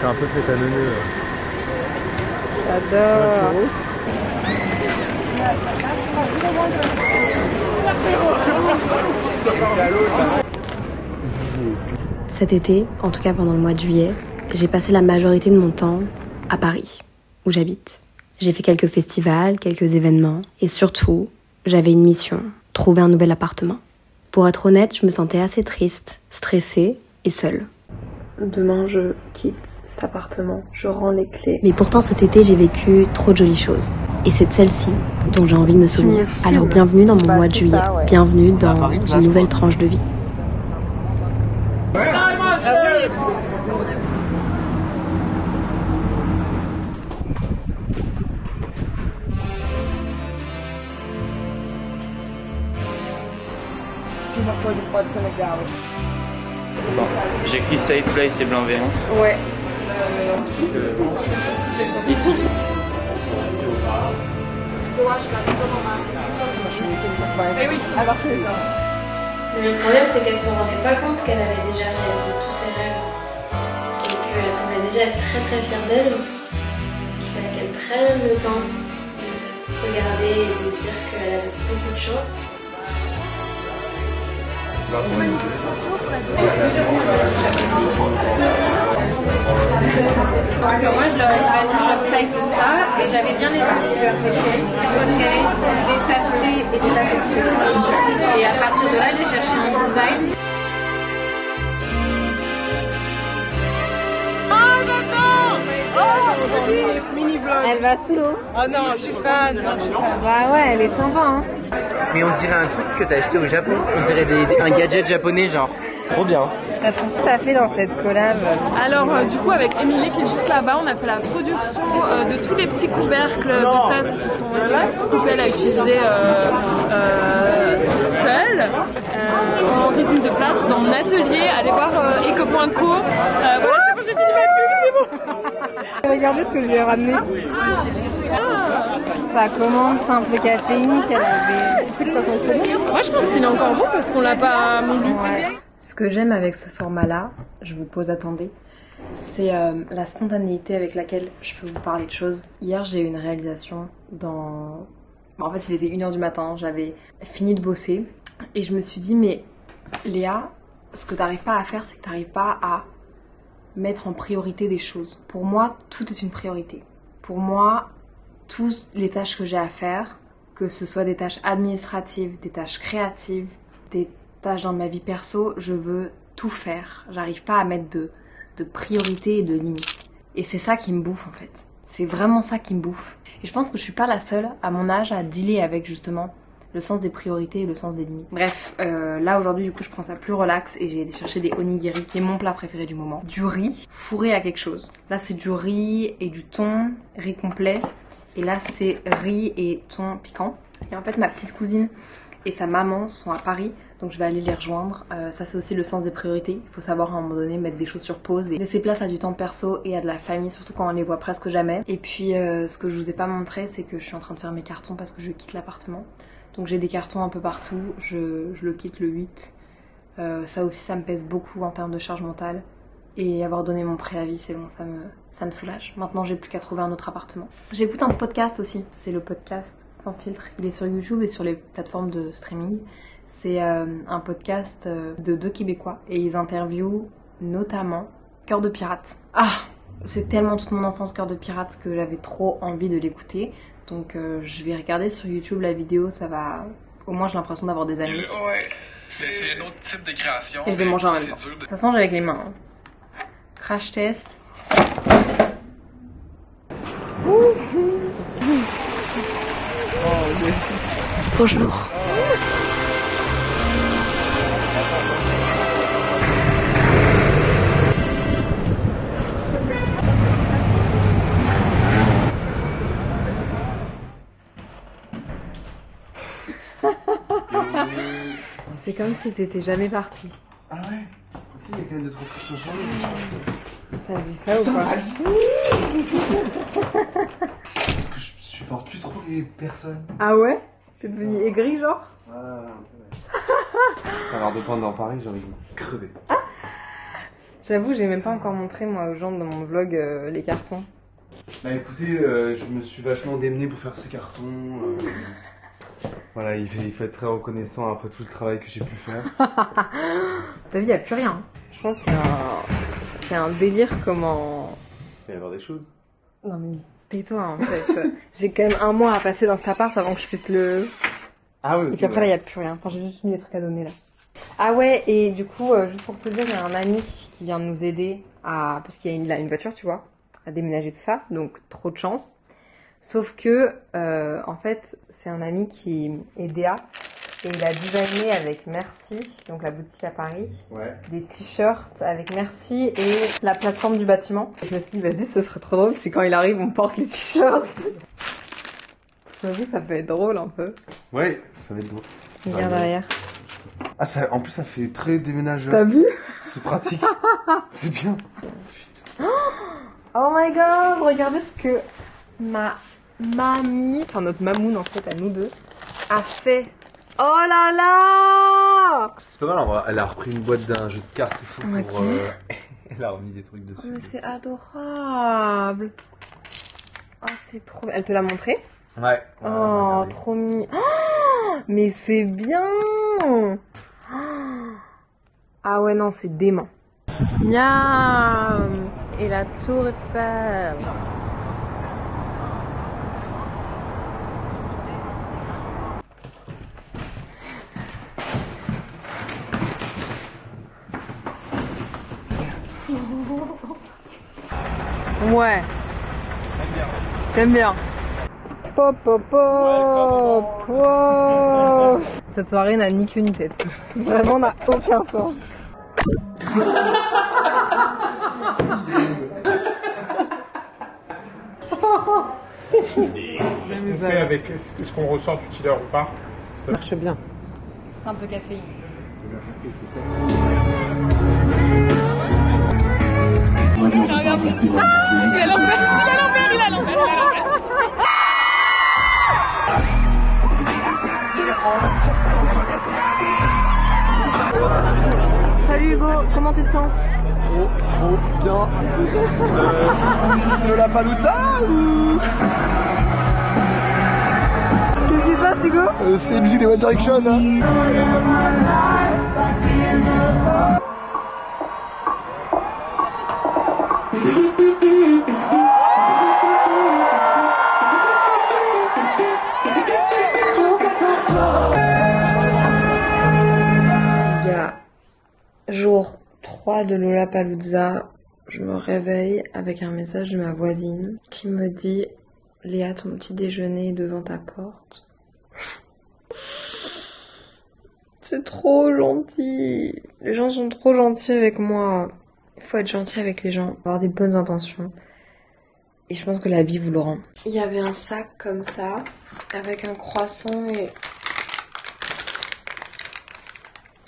C'est un peu fait à neuneu. J'adore. Cet été, en tout cas pendant le mois de juillet, j'ai passé la majorité de mon temps à Paris, où j'habite. J'ai fait quelques festivals, quelques événements, et surtout, j'avais une mission, trouver un nouvel appartement. Pour être honnête, je me sentais assez triste, stressée et seule. Demain, je quitte cet appartement, je rends les clés. Mais pourtant, cet été, j'ai vécu trop de jolies choses. Et c'est de celle-ci dont j'ai envie de me souvenir. Alors bienvenue dans mon mois de juillet, bienvenue dans une nouvelle tranche de vie. Attends, j'écris safe place et bienveillance. Ouais. Éthique. Le problème, c'est qu'elle se rendait pas compte qu'elle avait déjà réalisé tous ses rêves et qu'elle pouvait déjà être très très fière d'elle. Il fallait qu'elle prenne le temps de se regarder et de se dire qu'elle avait beaucoup de chance. Donc moi je leur ai dit vas-y j'observe ça et j'avais bien aimé aussi leur côté détester et détester. Et à partir de là j'ai cherché un design. Elle va sous l'eau. Oh non, je suis fan. Bah ouais, elle est sympa, hein. Mais on dirait un truc que t'as acheté au Japon. On dirait un gadget japonais, genre. Trop bien. T'as fait dans cette collab. Alors du coup avec Émilie qui est juste là-bas, on a fait la production de tous les petits couvercles de tasses qui sont aussi la petite poupée à utiliser seule en résine de plâtre dans mon atelier. Allez voir eco.co. Voilà, c'est bon, j'ai fini ma pub, c'est bon. Regardez ce que je lui ai ramené. Ça commande simple caféine qu'elle avait. C'est que ça sent trop bon. Moi je pense qu'il est encore bon parce qu'on l'a pas moulu. Ouais. Ce que j'aime avec ce format-là, je vous pose attendez, c'est la spontanéité avec laquelle je peux vous parler de choses. Hier, j'ai eu une réalisation dans... Bon, en fait, il était 1h du matin, j'avais fini de bosser et je me suis dit, mais Léa, ce que t'arrives pas à faire, c'est que t'arrives pas à mettre en priorité des choses. Pour moi, tout est une priorité. Pour moi, toutes les tâches que j'ai à faire, que ce soit des tâches administratives, des tâches créatives, des tâches dans ma vie perso, je veux tout faire. J'arrive pas à mettre de priorité et de limites. Et c'est ça qui me bouffe en fait. C'est vraiment ça qui me bouffe. Et je pense que je suis pas la seule à mon âge à dealer avec justement le sens des priorités et le sens des limites. Bref, là aujourd'hui du coup je prends ça plus relax et j'ai été chercher des onigiri qui est mon plat préféré du moment. Du riz fourré à quelque chose. Là c'est du riz et du thon, riz complet. Et là c'est riz et thon piquant. Et en fait ma petite cousine et sa maman sont à Paris. Donc je vais aller les rejoindre. Ça c'est aussi le sens des priorités. Il faut savoir à un moment donné mettre des choses sur pause et laisser place à du temps perso et à de la famille, surtout quand on les voit presque jamais. Et puis ce que je vous ai pas montré, c'est que je suis en train de faire mes cartons parce que je quitte l'appartement. Donc j'ai des cartons un peu partout. Je le quitte le 8. Ça aussi ça me pèse beaucoup en termes de charge mentale. Et avoir donné mon préavis, c'est bon, ça me soulage. Maintenant, j'ai plus qu'à trouver un autre appartement. J'écoute un podcast aussi. C'est le podcast Sans filtre. Il est sur YouTube et sur les plateformes de streaming. C'est un podcast de 2 Québécois. Et ils interviewent notamment Cœur de Pirate. Ah, c'est tellement toute mon enfance Cœur de Pirate que j'avais trop envie de l'écouter. Donc je vais regarder sur YouTube la vidéo, ça va... Au moins j'ai l'impression d'avoir des amis. Ouais, c'est un autre type de création. Et je vais manger en même temps. Ça se mange avec les mains. Hein. Crash test. Bonjour. C'est comme si t'étais jamais parti. Ah ouais. Aussi, il y a quand même 2-3 trucs qui ont changé. T'as vu ça ou pas? Parce que je supporte plus trop les personnes. Ah ouais? T'es devenu aigri genre? Ah, ouais. Ça a l'air de prendre dans Paris, j'ai envie de crever. J'avoue, j'ai même pas encore montré moi aux gens dans mon vlog les cartons. Bah écoutez, je me suis vachement démené pour faire ces cartons. Voilà, il faut être très reconnaissant après tout le travail que j'ai pu faire. T'as vu, y a plus rien. Je pense que c'est un délire comment... Il va y avoir des choses. Non mais tais-toi en fait. J'ai quand même un mois à passer dans cet appart avant que je puisse le... Ah oui. Et puis après là, y a plus rien. Enfin, j'ai juste mis des trucs à donner là. Ah ouais, et du coup, juste pour te dire, il y a un ami qui vient de nous aider à... Parce qu'il a une voiture, tu vois, à déménager tout ça, donc trop de chance. Sauf que, en fait, c'est un ami qui est DA et il a designé avec Merci, donc la boutique à Paris, des t-shirts avec Merci et la plateforme du bâtiment. Et je me suis dit, vas-y, ce serait trop drôle si quand il arrive, on porte les t-shirts. J'avoue, ça peut être drôle un peu. Ouais, ça va être drôle. Regarde derrière. Ah, ça, en plus, ça fait très déménageur. T'as vu? C'est pratique. C'est bien. Oh my god, regardez ce que ma mamie, enfin notre mamoun en fait, à nous deux, a fait. Oh là là! C'est pas mal, en vrai. Elle a repris une boîte d'un jeu de cartes et tout. Ok. Pour, elle a remis des trucs dessus. Mais c'est adorable. Oh, c'est trop... Elle te l'a montré? Ouais. Oh, trop mignon. Oh, mais c'est bien. Ah ouais, non, c'est dément. Miam. Et la tour Eiffel. Ouais. T'aimes bien. Pop, pop, pop. Wow. Cette soirée n'a ni queue ni tête. Vraiment, n'a aucun sens. On fait avec ce qu'on ressort du dealer ou pas. Ça marche bien. C'est un peu caféine. Salut Hugo, comment tu te sens? Trop bien. C'est le Lollapalooza ou... Qu'est-ce qui se passe Hugo? C'est la musique des One Direction hein. Il y a jour 3 de Lollapalooza, je me réveille avec un message de ma voisine qui me dit « Léa, ton petit déjeuner est devant ta porte. » C'est trop gentil. Les gens sont trop gentils avec moi. Il faut être gentil avec les gens, avoir des bonnes intentions. Et je pense que la vie vous le rend. Il y avait un sac comme ça, avec un croissant et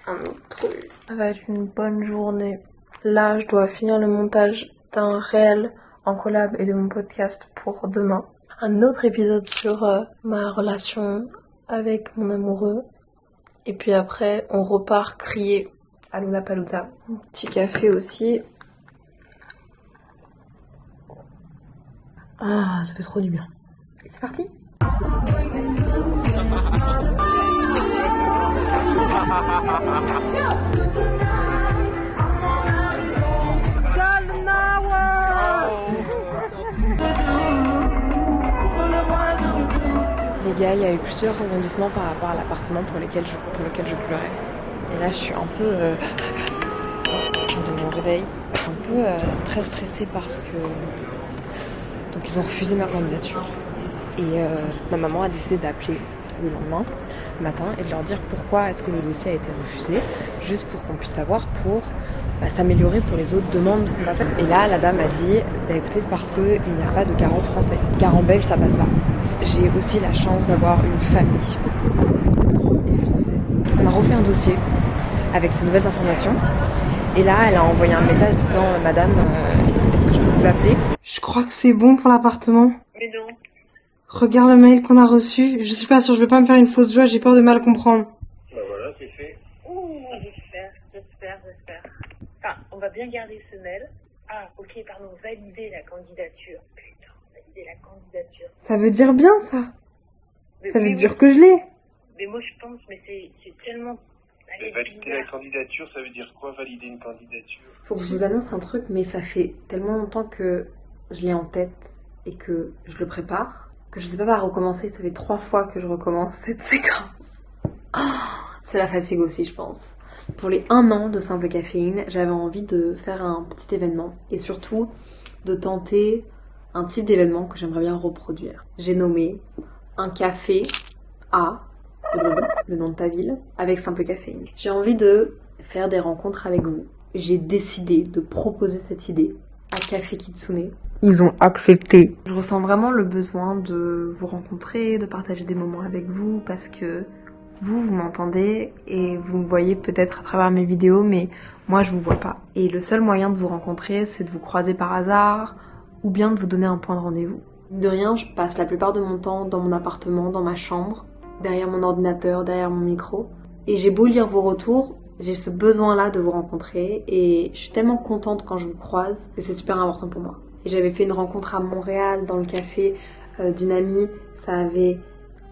un autre truc. Ça va être une bonne journée. Là, je dois finir le montage d'un réel en collab et de mon podcast pour demain. Un autre épisode sur ma relation avec mon amoureux. Et puis après, on repart crier à Lollapalooza. Un petit café aussi. Ah, ça fait trop du bien. C'est parti. Les gars, il y a eu plusieurs rebondissements par rapport à l'appartement pour lequel je pleurais. Et là, je suis un peu... de mon réveil. Un peu très stressée parce que... Donc ils ont refusé ma candidature. Et ma maman a décidé d'appeler le lendemain matin et de leur dire pourquoi est-ce que le dossier a été refusé, juste pour qu'on puisse savoir pour s'améliorer pour les autres demandes qu'on a faites. Et là, la dame a dit, écoutez, c'est parce qu'il n'y a pas de garant français. Garant belge, ça passe pas. J'ai aussi la chance d'avoir une famille qui est française. On a refait un dossier avec ces nouvelles informations. Et là, elle a envoyé un message disant « Madame, est-ce que je peux vous appeler ?» Je crois que c'est bon pour l'appartement. Mais non. Regarde le mail qu'on a reçu. Je suis pas sûre, je veux pas me faire une fausse joie, j'ai peur de mal comprendre. Bah voilà, c'est fait. Ouh, j'espère. Enfin, on va bien garder ce mail. Ah, ok, pardon, valider la candidature. Putain, valider la candidature. Ça veut dire bien, ça. Mais Ça oui, veut dire oui. que je l'ai. Mais moi, je pense, mais c'est tellement... Allez, Valider bizarre. la candidature, ça veut dire quoi, valider une candidature? Faut que je vous annonce un truc, mais ça fait tellement longtemps que je l'ai en tête et que je le prépare, que je sais pas par recommencer. Ça fait 3 fois que je recommence cette séquence. Oh, c'est la fatigue aussi, je pense. Pour les 1 an de Simple Caféine, j'avais envie de faire un petit événement et surtout de tenter un type d'événement que j'aimerais bien reproduire. J'ai nommé un café à le nom de ta ville, avec Simple Caféine. J'ai envie de faire des rencontres avec vous. J'ai décidé de proposer cette idée à Café Kitsune. Ils ont accepté. Je ressens vraiment le besoin de vous rencontrer, de partager des moments avec vous, parce que vous m'entendez et vous me voyez peut-être à travers mes vidéos, mais moi je vous vois pas. Et le seul moyen de vous rencontrer, c'est de vous croiser par hasard, ou bien de vous donner un point de rendez-vous. De rien, je passe la plupart de mon temps dans mon appartement, dans ma chambre, derrière mon ordinateur, derrière mon micro. Et j'ai beau lire vos retours, j'ai ce besoin-là de vous rencontrer et je suis tellement contente quand je vous croise que c'est super important pour moi. Et j'avais fait une rencontre à Montréal dans le café d'une amie, ça avait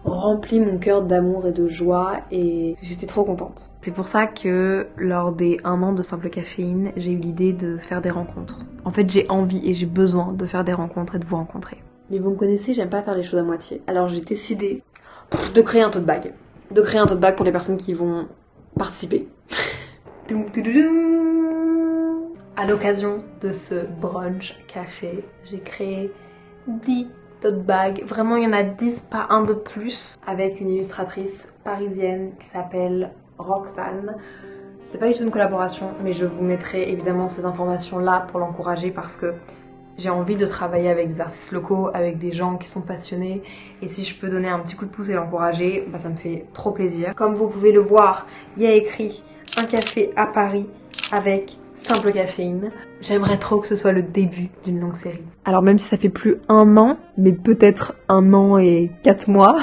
rempli mon cœur d'amour et de joie et j'étais trop contente. C'est pour ça que lors des 1 an de Simple Caféine, j'ai eu l'idée de faire des rencontres. En fait, j'ai envie et j'ai besoin de faire des rencontres et de vous rencontrer. Mais vous me connaissez, j'aime pas faire les choses à moitié. Alors j'ai décidé de créer un tote bag. De créer un tote bag pour les personnes qui vont participer. À l'occasion de ce brunch café, j'ai créé 10 tote bags. Vraiment, il y en a 10, pas un de plus. Avec une illustratrice parisienne qui s'appelle Roxane. C'est pas du tout une collaboration, mais je vous mettrai évidemment ces informations là pour l'encourager parce que j'ai envie de travailler avec des artistes locaux, avec des gens qui sont passionnés. Et si je peux donner un petit coup de pouce et l'encourager, bah ça me fait trop plaisir. Comme vous pouvez le voir, il y a écrit un café à Paris avec Simple Caféine. J'aimerais trop que ce soit le début d'une longue série. Alors même si ça fait plus 1 an, mais peut-être 1 an et 4 mois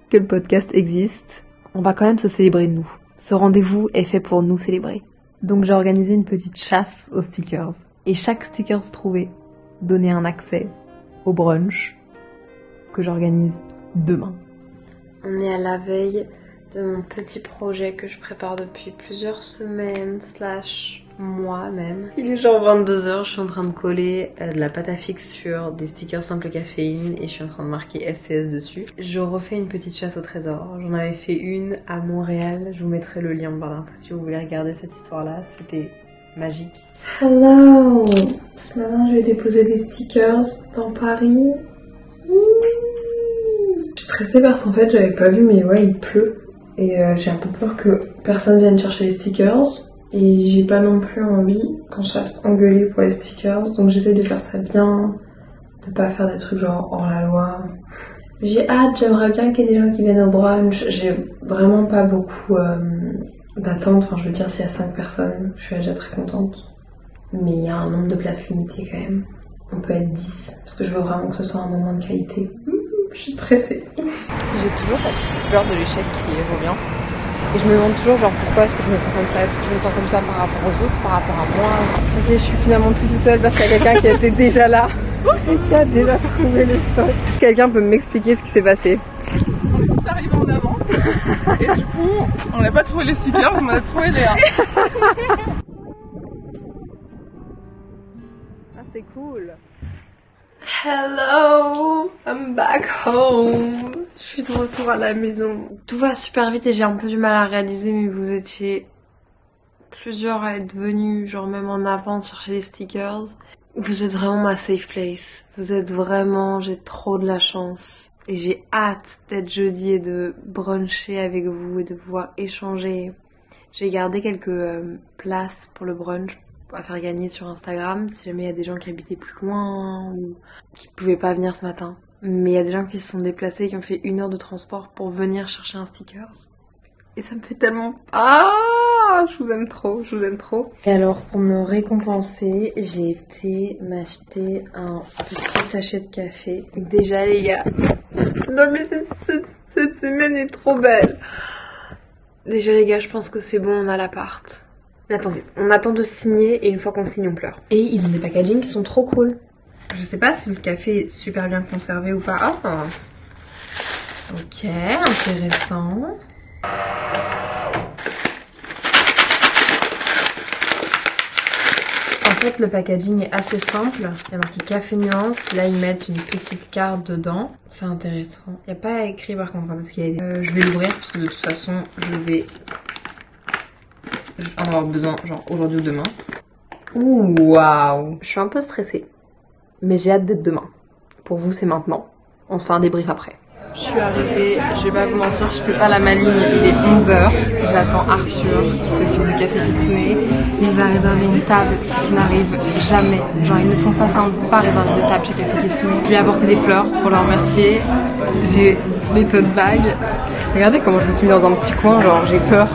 que le podcast existe, on va quand même se célébrer nous. Ce rendez-vous est fait pour nous célébrer. Donc j'ai organisé une petite chasse aux stickers. Et chaque stickers trouvé donnait un accès au brunch que j'organise demain. On est à la veille de mon petit projet que je prépare depuis plusieurs semaines / mois même. Il est genre 22h, je suis en train de coller de la pâte à fixe sur des stickers Simple Caféine et je suis en train de marquer SCS dessus. Je refais une petite chasse au trésor. J'en avais fait une à Montréal, je vous mettrai le lien en barre d'infos si vous voulez regarder cette histoire-là, c'était magique. Hello! Ce matin j'ai déposé des stickers dans Paris. Je suis stressée parce qu'en fait j'avais pas vu mais ouais il pleut. Et j'ai un peu peur que personne vienne chercher les stickers. Et j'ai pas non plus envie qu'on se fasse engueuler pour les stickers. Donc j'essaie de faire ça bien, de pas faire des trucs genre hors la loi. J'ai hâte, j'aimerais bien qu'il y ait des gens qui viennent au brunch. J'ai vraiment pas beaucoup d'attente. Enfin je veux dire s'il y a 5 personnes, je suis déjà très contente. Mais il y a un nombre de places limité quand même. On peut être 10 parce que je veux vraiment que ce soit un moment de qualité. Je suis stressée. J'ai toujours cette petite peur de l'échec qui revient. Et je me demande toujours genre pourquoi est-ce que je me sens comme ça? Est-ce que je me sens comme ça par rapport aux autres, par rapport à moi? Ok, je suis finalement plus toute seule parce qu'il y a quelqu'un qui était déjà là et qui a déjà trouvé les spots. Quelqu'un peut m'expliquer ce qui s'est passé? On est arrivé en avance et du coup on n'a pas trouvé les stickers, on a trouvé Léa. Ah c'est cool. Hello, I'm back home. Je suis de retour à la maison. Tout va super vite et j'ai un peu du mal à réaliser, mais vous étiez plusieurs à être venus, genre même en avance chercher les stickers. Vous êtes vraiment ma safe place. Vous êtes vraiment, j'ai trop de la chance. Et j'ai hâte d'être jeudi et de bruncher avec vous et de pouvoir échanger. J'ai gardé quelques places pour le brunch à faire gagner sur Instagram si jamais il y a des gens qui habitaient plus loin ou qui pouvaient pas venir ce matin. Mais il y a des gens qui se sont déplacés, qui ont fait 1 heure de transport pour venir chercher un stickers. Et ça me fait tellement... Ah, je vous aime trop, je vous aime trop. Et alors, pour me récompenser, j'ai été m'acheter un petit sachet de café. Déjà, les gars. Non, mais cette semaine est trop belle. Déjà, les gars, je pense que c'est bon, on a l'appart. Mais attendez, on attend de signer et une fois qu'on signe, on pleure. Et ils ont des packagings qui sont trop cool. Je sais pas si le café est super bien conservé ou pas. Ah. Ok, intéressant. En fait, le packaging est assez simple. Il y a marqué café nuance. Là, ils mettent une petite carte dedans. C'est intéressant. Il n'y a pas écrit par contre quand est-ce qu'il y a je vais l'ouvrir parce que de toute façon, je vais en avoir besoin genre aujourd'hui ou demain. Ouh, waouh. Je suis un peu stressée. Mais j'ai hâte d'être demain. Pour vous, c'est maintenant. On se fait un débrief après. Je suis arrivée, je vais pas vous mentir, je fais pas la maligne, il est 11h. J'attends Arthur qui s'occupe du café Kitsune. Il nous a réservé une table, ce qui n'arrive jamais. Genre ils ne font pas ça, on ne peut pas réserver de table chez Café Kitsune. Je lui ai apporté des fleurs pour le remercier. J'ai des tote bags. Regardez comment je me suis mis dans un petit coin, genre j'ai peur.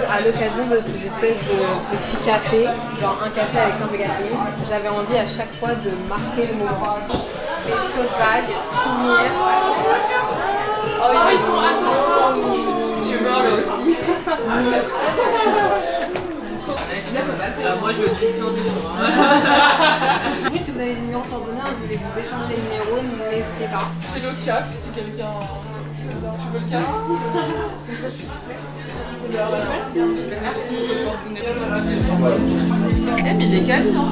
À l'occasion de ces espèces de petits cafés, genre un café avec un peu café, j'avais envie à chaque fois de marquer le moment. Les tote bags, signer. Oh, ils sont adorables. Je meurs là aussi. Moi je dis sur 10. Oui, si vous avez des numéros sur bonheur, vous voulez vous échanger les numéros, n'hésitez pas. C'est le casque si quelqu'un. Tu veux le casque? Eh mais il est calme, non?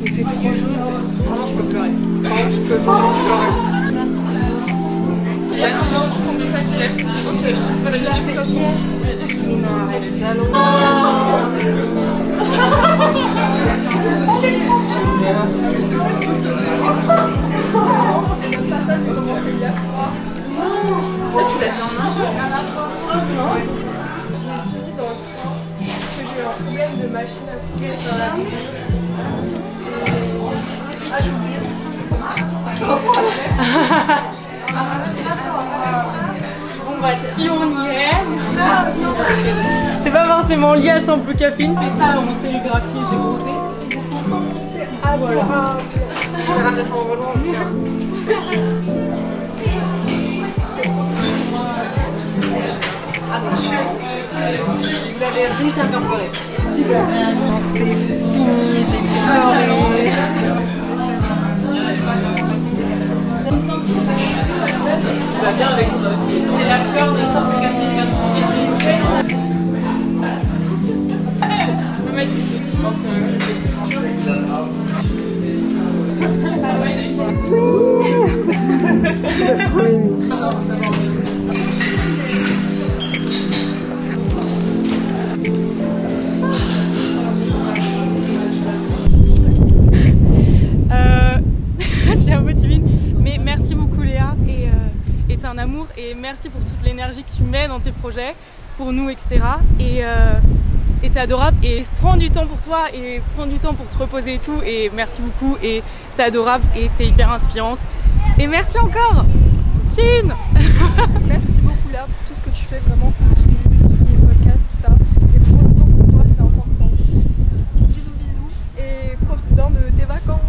Mais c'est trop joli. Vraiment, je peux pleurer. Je peux vraiment pleurer. Ah non, non, je prends du sachet. Ok, je vais la faire. Mais non, arrête. Ça, tu l'as fait en un jour? Non. J'ai fini dans le train parce que j'ai eu un problème de machine à couper sur la rue. Ah, j'ai oublié. Bon bah si on y est, c'est pas forcément lié à sample caféine, c'est ça mon sérigraphie, j'ai compris. C'est adorable. Vous avez réussi à me faire pleurer. Super. C'est fini, j'ai pleuré. Tu vas bien avec toi. C'est la fleur de sample caféine version virgule. Le mec. C'est trop ému. Je suis un peu timide, mais merci beaucoup Léa et t'es un amour et merci pour toute l'énergie que tu mets dans tes projets, pour nous, etc. Et t'es adorable et prends du temps pour toi et prends du temps pour te reposer et tout et merci beaucoup et t'es adorable et t'es hyper inspirante et merci encore Chine. Merci beaucoup Léa pour tout ce que tu fais, vraiment continue, tout ce qui est podcast, tout ça. Et prends le temps pour toi, c'est important. Bisous bisous et profite bien de tes vacances.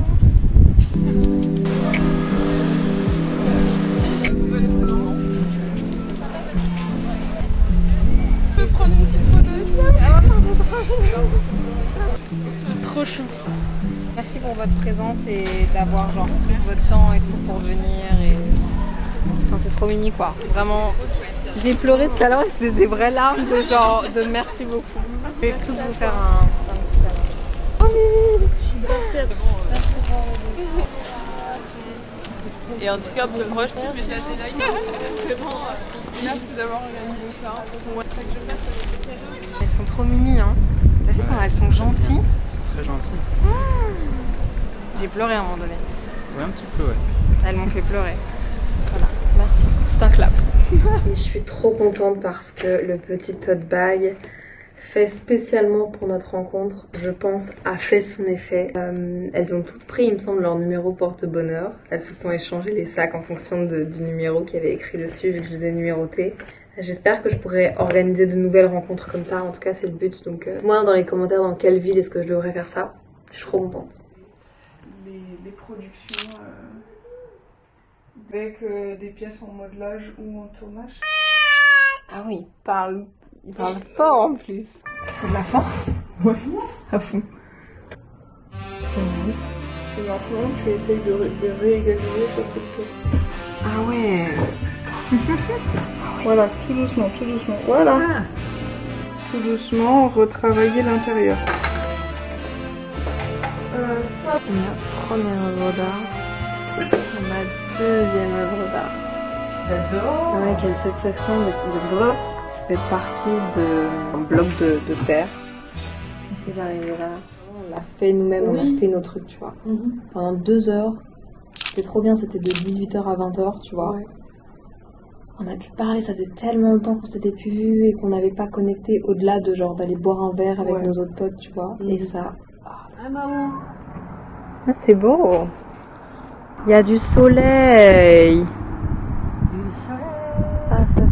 Je peux prendre une petite photo ici? Trop chou. Merci pour votre présence et d'avoir genre pris votre temps et tout pour venir. Et... Enfin, c'est trop mimi quoi. Vraiment, j'ai pleuré tout à l'heure et c'était des vraies larmes de genre de merci beaucoup. Je vais tous vous faire un petit câlin. Oh Mimi! Et en tout cas, bon courage, tu mets de la délike. Vraiment, merci d'avoir organisé ça. Elles sont trop mimi, hein. T'as vu quand elles sont gentilles? C'est très gentil. J'ai pleuré à un moment donné. Ouais, un petit peu, ouais. Elles m'ont fait pleurer. Voilà, merci. C'est un clap. Je suis trop contente parce que le petit tote bag fait spécialement pour notre rencontre, je pense, a fait son effet. Elles ont toutes pris, il me semble, leur numéro porte-bonheur. Elles se sont échangées les sacs en fonction du numéro qu'il y avait écrit dessus, vu que je les ai numérotés. J'espère que je pourrai organiser de nouvelles rencontres comme ça, en tout cas c'est le but. Donc moi dans les commentaires dans quelle ville est-ce que je devrais faire ça. Je suis trop contente. Les productions avec des pièces en modelage ou en tournage. Ah oui, il parle fort en plus. Il faut de la force. Ouais, à fond. Et maintenant tu essayes de réégaliser sur toute tour. Ah ouais. Voilà, tout doucement, voilà. Tout doucement, retravailler l'intérieur. Ma première œuvre d'art, ma deuxième œuvre d'art. J'adore. Ouais, quelle sensation d'être partie d'un bloc de terre et d'arriver là. On l'a fait nous-mêmes, on a fait nos trucs, tu vois. Pendant 2 heures, c'était trop bien, c'était de 18h à 20h, tu vois. Ouais. On a pu parler, ça faisait tellement longtemps qu'on s'était plus vus et qu'on n'avait pas connecté au-delà de genre d'aller boire un verre avec nos autres potes, tu vois. Et ça... Ah, c'est beau. Il y a du soleil. Du soleil. Ah, ça va.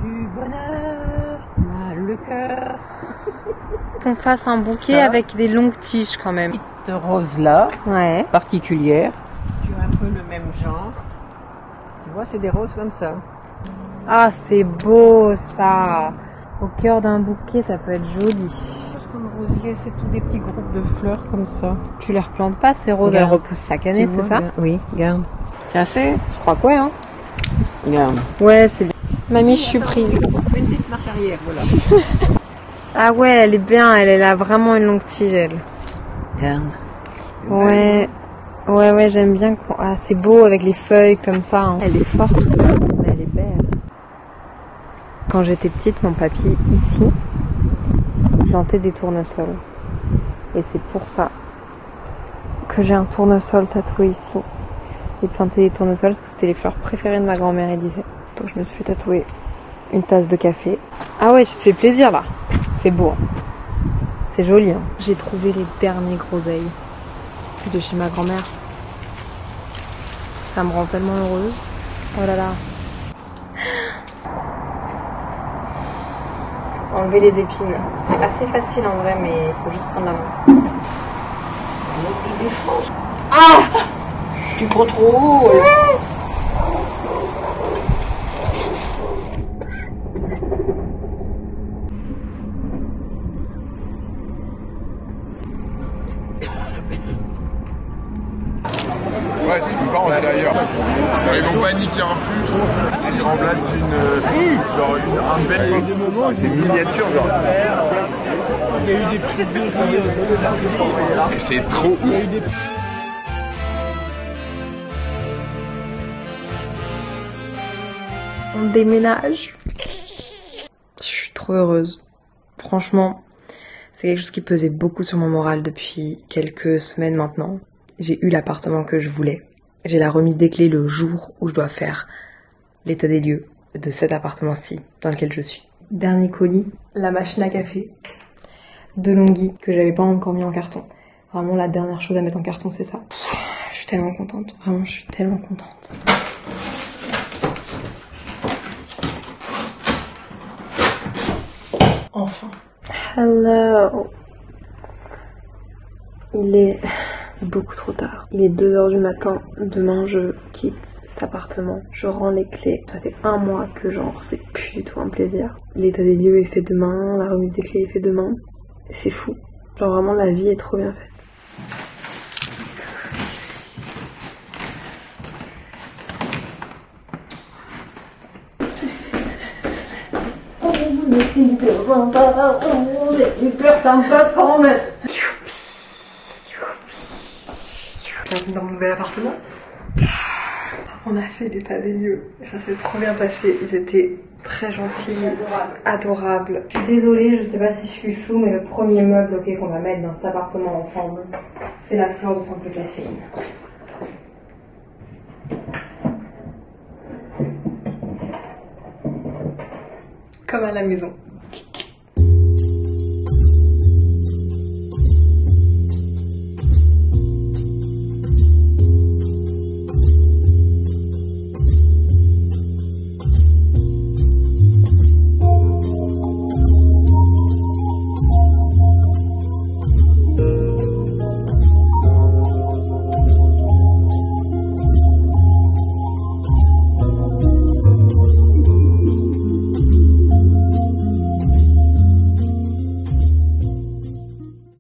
Du bonheur. Le cœur. Qu'on fasse un bouquet avec des longues tiges quand même. Cette rose là, ouais, particulière. Tu as un peu le même genre. Tu vois, c'est des roses comme ça. Ah, c'est beau ça. Au cœur d'un bouquet, ça peut être joli. Comme rosier, c'est tous des petits groupes de fleurs comme ça. Tu les replantes pas ces roses, elles repoussent chaque année, c'est ça? Oui, garde. C'est assez? Je crois que ouais, hein. Garde. Ouais, c'est bien. Mamie, je suis prise. Une petite marche arrière, voilà. Ah ouais, elle est bien, elle a vraiment une longue tige, elle. Garde. Ouais. Ouais, j'aime bien. Ah, c'est beau avec les feuilles comme ça. Hein. Elle est forte, mais elle est belle. Quand j'étais petite, mon papy, ici, plantait des tournesols. Et c'est pour ça que j'ai un tournesol tatoué ici. Il plantait des tournesols parce que c'était les fleurs préférées de ma grand-mère, elle disait. Donc je me suis fait tatouer une tasse de café. Ah ouais, tu te fais plaisir là. C'est beau. Hein. C'est joli. Hein. J'ai trouvé les derniers groseilles de chez ma grand-mère. Ça me rend tellement heureuse. Oh là là. Enlever les épines. C'est assez facile en vrai, mais il faut juste prendre la main. Ah! Tu prends trop haut. Ouais, tu peux pas rentrer ailleurs. T'as les compagnies qui infusent, ils remplacent un bel. C'est miniature, genre. Il y a eu des petites bouteilles. Et c'est trop ouf. On déménage. Je suis trop heureuse. Franchement, c'est quelque chose qui pesait beaucoup sur mon moral depuis quelques semaines maintenant. J'ai eu l'appartement que je voulais. J'ai la remise des clés le jour où je dois faire l'état des lieux de cet appartement-ci dans lequel je suis. Dernier colis, la machine à café de Longhi que j'avais pas encore mis en carton. Vraiment la dernière chose à mettre en carton, c'est ça. Je suis tellement contente. Vraiment, je suis tellement contente. Enfin. Hello. Il est beaucoup trop tard. Il est 2h du matin. Demain, je quitte cet appartement. Je rends les clés. Ça fait 1 mois que genre, c'est plus du tout un plaisir. L'état des lieux est fait demain. La remise des clés est fait demain. C'est fou. Genre vraiment la vie est trop bien faite. On est hyper sympa, on est hyper sympa quand même. Bienvenue dans mon nouvel appartement. On a fait l'état des lieux. Ça s'est trop bien passé. Ils étaient très gentils, adorables. Je suis désolée, je sais pas si je suis floue, mais le premier meuble qu'on va mettre dans cet appartement ensemble, c'est la fleur de simple caféine. Comme à la maison.